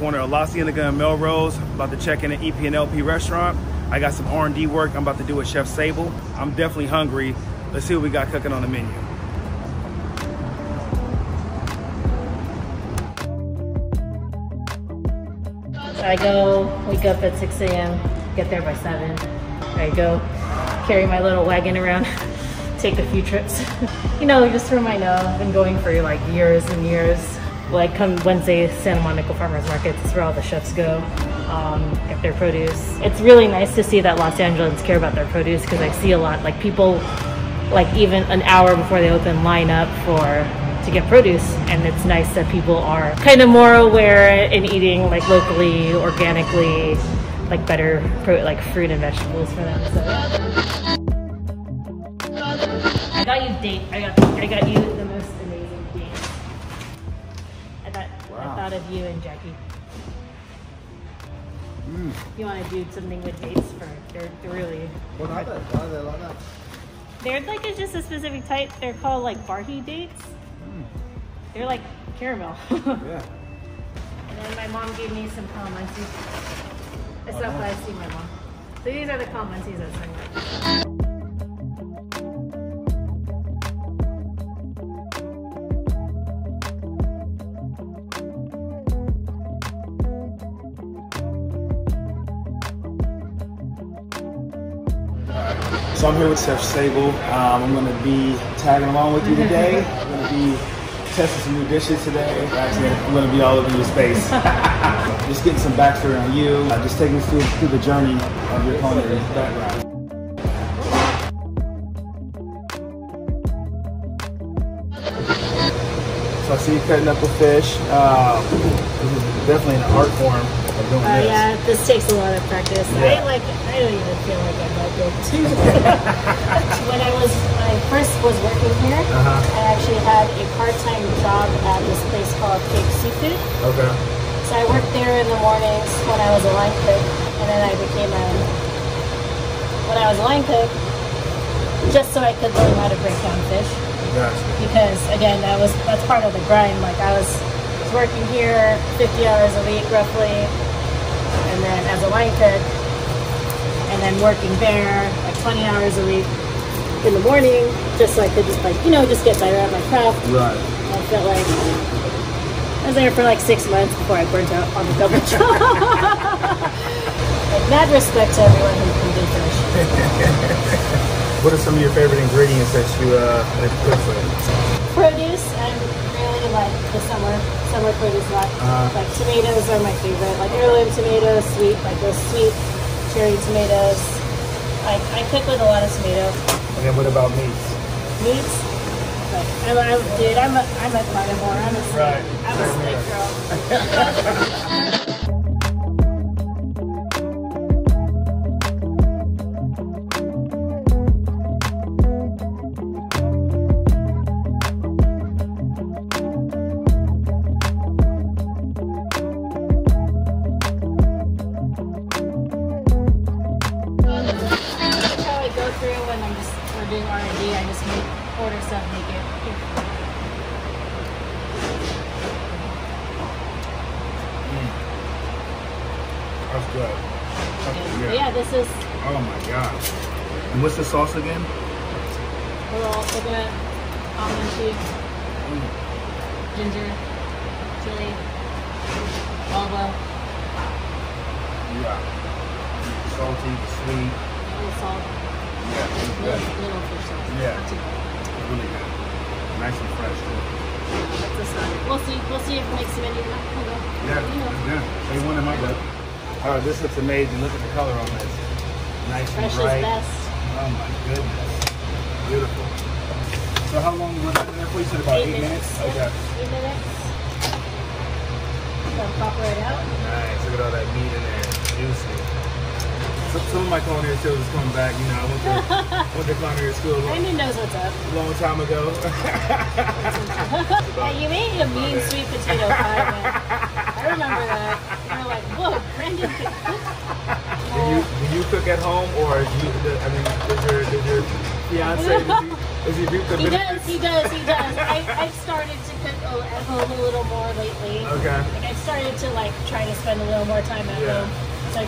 corner of La Cienega and Melrose. About to check in an EP and LP restaurant. I got some R&D work I'm about to do with Chef Sable. I'm definitely hungry. Let's see what we got cooking on the menu. So I go, wake up at 6 a.m., get there by 7. I go carry my little wagon around, take a few trips. You know, just for my know, I've been going for like years and years. Like come Wednesday, Santa Monica Farmers Market, that's where all the chefs go, get their produce. It's really nice to see that Los Angeles care about their produce, because I see a lot, like people, like even an hour before they open, line up to get produce, and it's nice that people are kind of more aware in eating like locally, organically, like better like fruit and vegetables for them. So I got you date. I got you the most amazing dates. I thought of you and Jackie. You want to do something with dates for? They're really. What are they? Why are they like that? They're like it's just a specific type. They're called like Barhi dates. They're like caramel. Yeah. And then my mom gave me some calamansi. That's not what I see my mom. So these are the calamansis I sent. So I'm here with Chef Sable. I'm going to be tagging along with you today. I'm going to be testing some new dishes today. Actually, I'm going to be all over your space. Just getting some backstory on you. Just taking us through the journey of your culinary background. So I see you cutting up a fish. This is definitely an art form of doing this. Yeah, this takes a lot of practice. Yeah. I don't even feel like I'm that good. When I first was working here, I actually had a part-time job at this place called Cape Seafood. Okay. So I worked there in the mornings when I was a line cook, and then I became when I was a line cook, just so I could learn how to break down fish. Gotcha. Because again, that's part of the grind. Like I was working here 50 hours a week roughly, and then as a line cook, and then working there like 20 hours a week in the morning, just so I could just just get better at my craft. Right. I felt like I was there for like 6 months before I burnt out on the government job. Like mad respect to everyone who can do fish. What are some of your favorite ingredients that you cook for? Produce, I really like the summer produce a lot. Like tomatoes are my favorite, like heirloom tomatoes, sweet, like those sweet cherry tomatoes. I cook with a lot of tomatoes. And then what about meats? Meats? Like, I'm a carnivore. I'm a steak. I'm a steak girl. We're doing R&D. I just order stuff, make it. That's good. Yeah, this is. Oh my god. And what's the sauce again? We're all coconut, almond tea, ginger, chili, olive oil. Yeah. Salty, sweet. A little salt. Yeah, it's good. Little fish sauce. Yeah. Not too bad. Really good. Nice and fresh too. That's this one. We'll see if it makes some any. Yeah, it's good. They one in my book. Oh, this looks amazing. Look at the color on this. Nice and Fresh bright. is best. Oh my goodness. Beautiful. So how long was that there for? You said about 8 minutes? Okay. 8 minutes. Gonna pop right out. Nice. Look at all that meat in there. Juicy. Some of my culinary skills is coming back. You know, I went to culinary school Brandon knows what's up. a long time ago. Yeah, you made a mean sweet potato pie, man. I remember that. You were like, whoa, Brandon can cook. Do you cook at home, or does your fiance, does he reap the benefits? He does. I've started to cook a at home a little more lately. Okay. Like I started to like try to spend a little more time at home, so I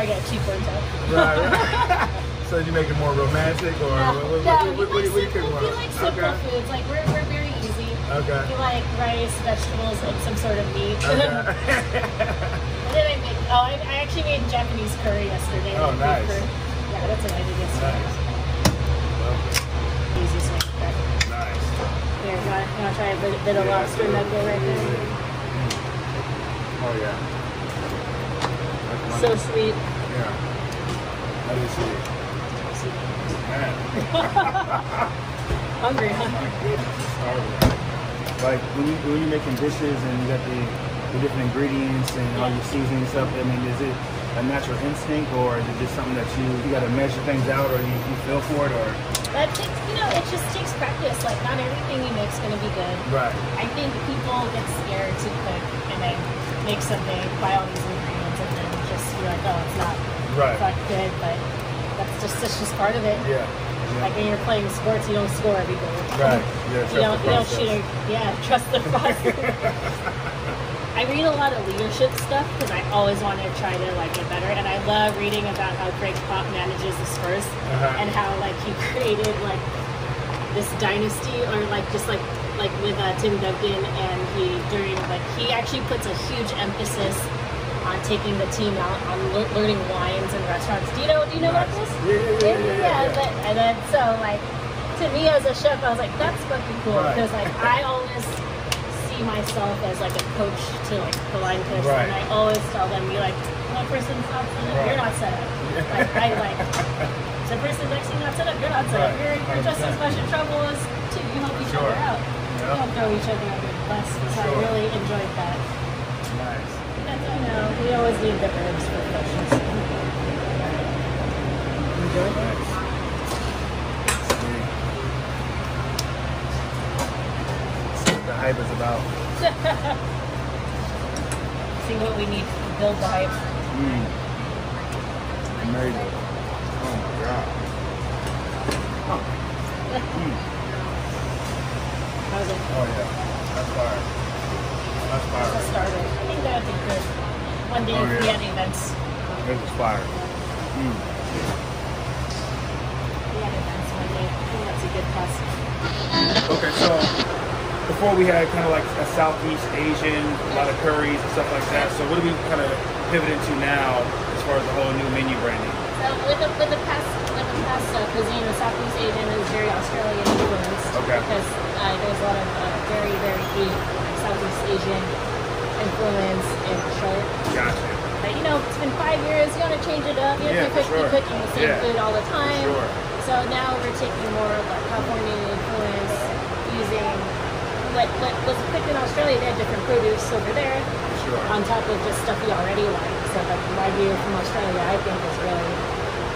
get cheaper into. Right. So you make it more romantic, or what do you cook? We like simple foods. Like we're very easy. Okay. We like rice, vegetables, and some sort of meat. Okay. And then I actually made Japanese curry yesterday. Oh, nice. Yeah, that's what I did yesterday. Nice. Easy swing cut. Nice. Here, you want to try a bit of lobster knuckle right there? Oh yeah. So sweet. Yeah. That is sweet. Man. Hungry, huh? Like when you're making dishes and you got the different ingredients and all your seasoning and stuff, I mean, is it a natural instinct, or is it just something that you got to measure things out, or you feel for it, or? That takes, it just takes practice. Like not everything you make is going to be good. Right. I think people get scared to cook and then make something, buy all these ingredients, and then just be like, oh, it's not good, but that's just part of it. Yeah. Like when you're playing sports, you don't score every goal. Right. Yeah. You don't shoot. Trust the process. I read a lot of leadership stuff because I always want to try to like get better, and I love reading about how Greg Pop manages the Spurs and how like he created like this dynasty, or like just like with Tim Duncan, and he actually puts a huge emphasis on taking the team out on learning wines and restaurants. Do you know about this? Yeah. And then so like to me as a chef, I was like, that's fucking cool, because like I always see myself as like a coach to like the line person, and I always tell them, you're like, one person's not set up, you're not set up. Like I like the person next to you not set up, you're not set up. You're just as much in trouble as two. You help each other out. You don't throw each other under the bus. So I really enjoyed that. Nice. I know, we always need the herbs for dishes. Enjoy it. That's what the hype is about. See what we need to build the hype. Amazing. Oh my god. How's it? Oh yeah. That's fire. That's fire. Just started. I think that would be good. One day if we had events. This is fire. We had events one day. I think that's a good plus. Okay, so before we had kind of like a Southeast Asian, a lot of curries and stuff like that. So what do we kind of pivot into now as far as the whole new menu branding? So with the past cuisine, the Southeast Asian is very Australian influenced. Okay. Because there's a lot of very, very deep Southeast Asian influence in short. Gotcha. But it's been 5 years. You want to change it up. You have to be cooking the same food all the time. Sure. So now we're taking more of a California influence, using what was cooked in Australia. They had different produce over there, on top of just stuff you already like. So like Wagyu from Australia, I think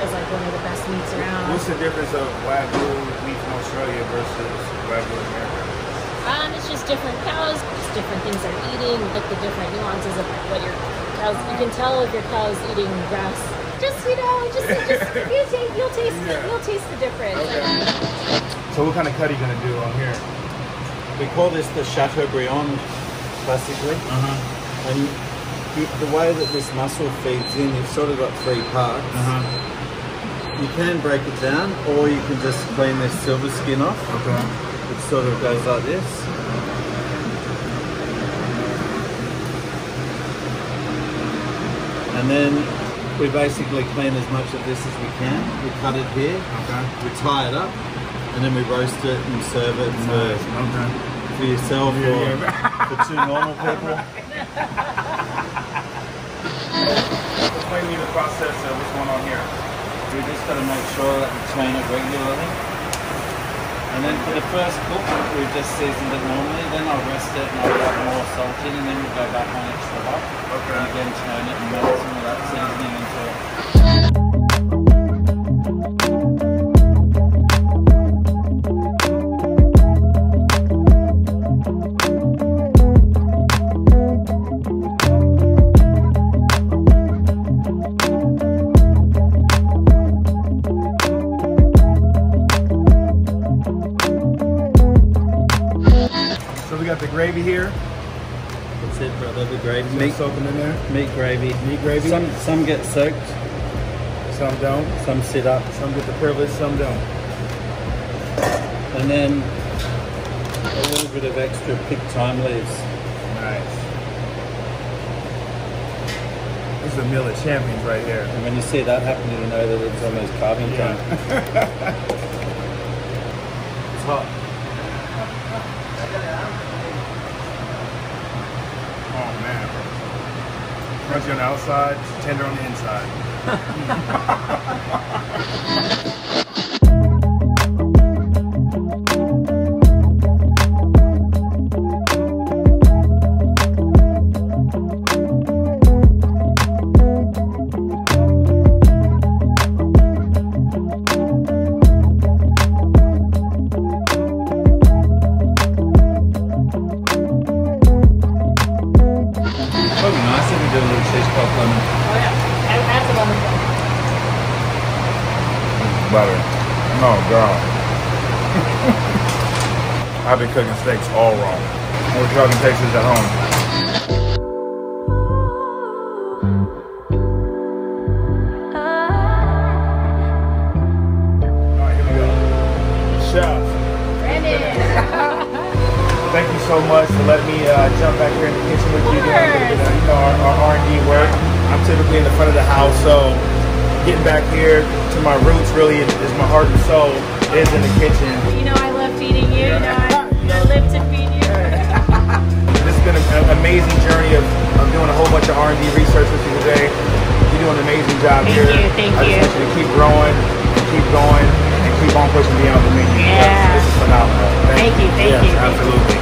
is like one of the best meats around. What's the difference of Wagyu meat from Australia versus Wagyu in America? It's just different cows. It's different things they're eating. Like the different nuances of what your cows. You can tell if your cow's eating grass. You'll taste the difference. Okay. So what kind of cut are you gonna do on here? We call this the Chateaubriand, classically. And the way that this muscle feeds in, you've sort of got three parts. You can break it down, or you can just clean this silver skin off. Okay. It sort of goes like this. And then we basically clean as much of this as we can. We cut it here, we tie it up, and then we roast it and serve it for yourself or for two normal people. Explain me the process of what's going on here. We just got to make sure that we clean it regularly. And then for the first cook, we've just seasoned it normally. Then I'll rest it and I'll add more salt in, and then we go back on extra hot. And again turn it and melt some of that seasoning into it. So we got the gravy here. That's it, brother. The gravy. Meat soaking in there. Meat gravy. Meat gravy. Some get soaked. Some don't. Some sit up. Some get the privilege. Some don't. And then a little bit of extra picked thyme leaves. Nice. This is a meal of champions right here. And when you see that happening, you know that it's almost carving time. It's hot. Oh man. Crunchy on the outside, tender on the inside. Butter. Oh God. I've been cooking steaks all wrong. I wish y'all can taste this at home. Alright, here we go. Chef. Brandon. Thank you so much for letting me jump back here in the kitchen with you doing our R&D work. I'm typically in the front of the house, so getting back here to my roots really is my heart and soul is in the kitchen. You know I love feeding you. You know I live to feed you. This has been an amazing journey of doing a whole bunch of R&D research with you today. You're doing an amazing job here. Thank I just want you to keep growing, keep going, and keep on pushing beyond the menu. Yeah. This is phenomenal. Thank you. Yes, absolutely.